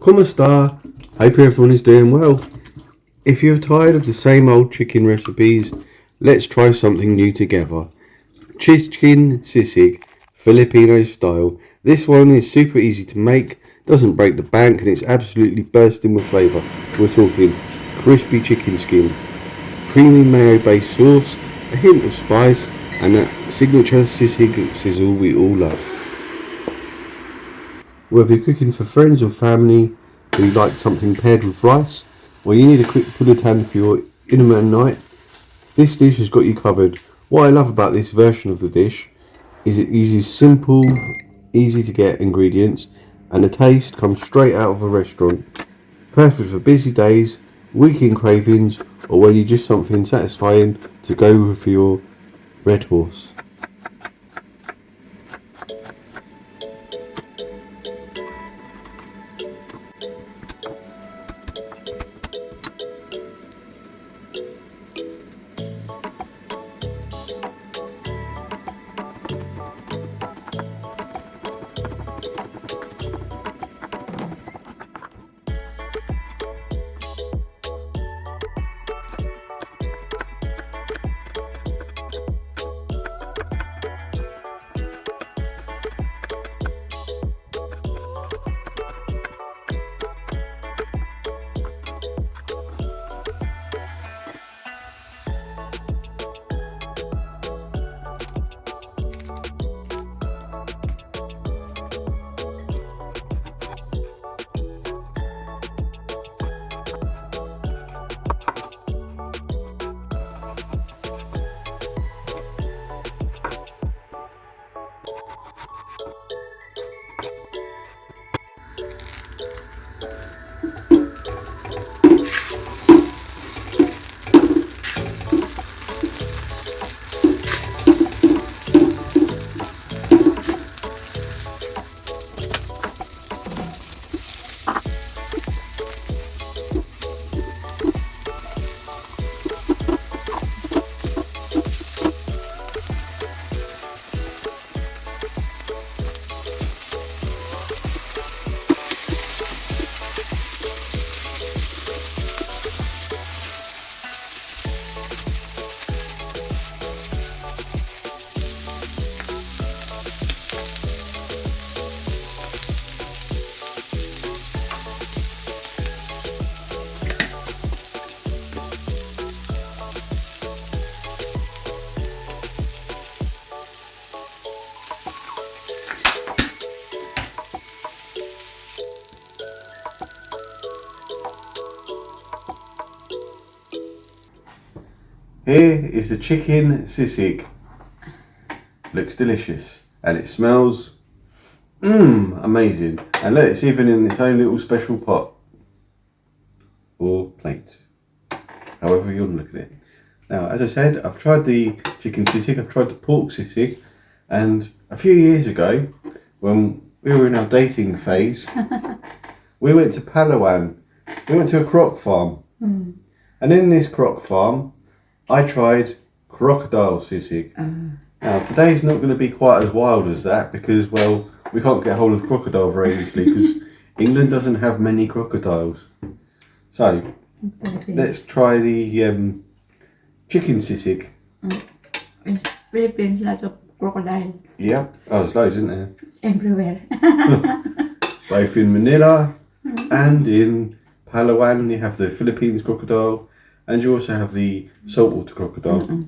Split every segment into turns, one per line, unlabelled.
Como esta? Hope everyone is doing well. If you're tired of the same old chicken recipes, let's try something new together. Chicken sisig, Filipino style. This one is super easy to make, doesn't break the bank, and it's absolutely bursting with flavour. We're talking crispy chicken skin, creamy mayo-based sauce, a hint of spice, and that signature sisig sizzle we all love. Whether you're cooking for friends or family who like something paired with rice, or you need a quick pulutan for your intermittent night, this dish has got you covered. What I love about this version of the dish is it uses simple, easy to get ingredients, and the taste comes straight out of a restaurant. Perfect for busy days, weekend cravings, or when you just something satisfying to go for your red horse. Here is the chicken sisig. Looks delicious and it smells amazing. And look, it's even in its own little special pot or plate, however you want to look at it. Now, as I said, I've tried the chicken sisig, I've tried the pork sisig, and a few years ago, when we were in our dating phase, we went to Palawan. We went to a croc farm, and in this croc farm, I tried crocodile sisig. Now, today's not going to be quite as wild as that because, well, we can't get hold of crocodile very easily because England doesn't have many crocodiles. So, let's try the chicken sisig.
In Philippines, lots of crocodile
Yeah, oh, there's loads, isn't there?
everywhere.
Both in Manila and in Palawan, you have the Philippines crocodile, and you also have the saltwater crocodile.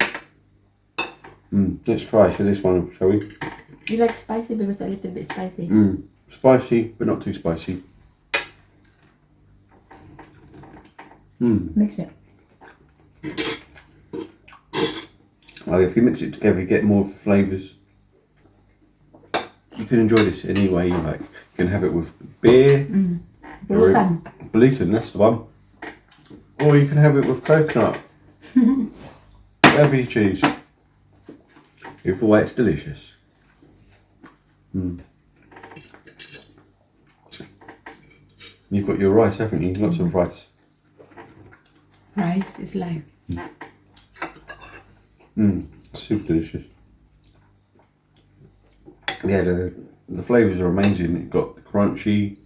Let's try this one, shall we?
You like spicy because a little bit spicy.
Spicy, but not too spicy.
Mix it.
Oh, if you mix it together, you get more flavours. You can enjoy this any way you like. You can have it with beer.
Pulutan.
Pulutan, that's the one. Or you can have it with coconut. Whatever you choose. Either way, it's delicious. You've got your rice, haven't you? Lots of rice.
Rice is life.
Super delicious. Yeah, the flavours are amazing. You've got the crunchy,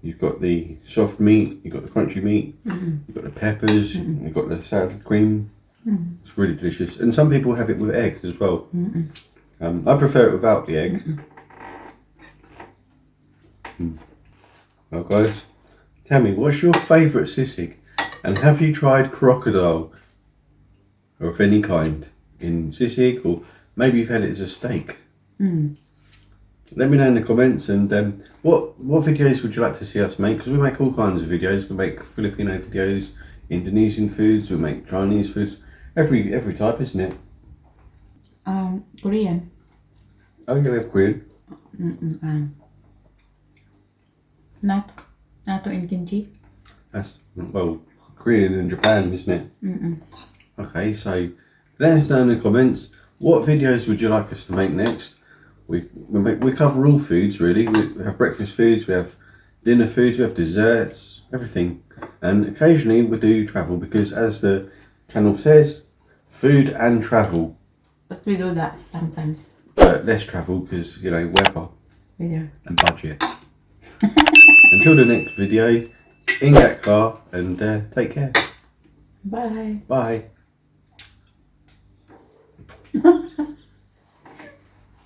You've got the soft meat, you've got the crunchy meat, you've got the peppers, you've got the salad cream. It's really delicious. And some people have it with eggs as well. I prefer it without the eggs. Well guys, tell me, what's your favourite sisig? And have you tried crocodile? Or of any kind in sisig, or maybe you've had it as a steak? Let me know in the comments. And what videos would you like to see us make? Because we make all kinds of videos. We make Filipino videos, Indonesian foods, we make Chinese foods, every type, isn't it?
Korean.
Oh yeah, we have Korean.
Natto and kimchi.
That's, well, Korean and Japan, isn't it? Okay, so let us know in the comments, what videos would you like us to make next? We cover all foods really. We have breakfast foods, we have dinner foods, we have desserts, everything. And occasionally we do travel, because as the channel says, food and travel.
But we do that sometimes.
Less travel because, you know, weather
Later.
and budget. Until the next video, ingat car, and take care.
Bye.
Bye.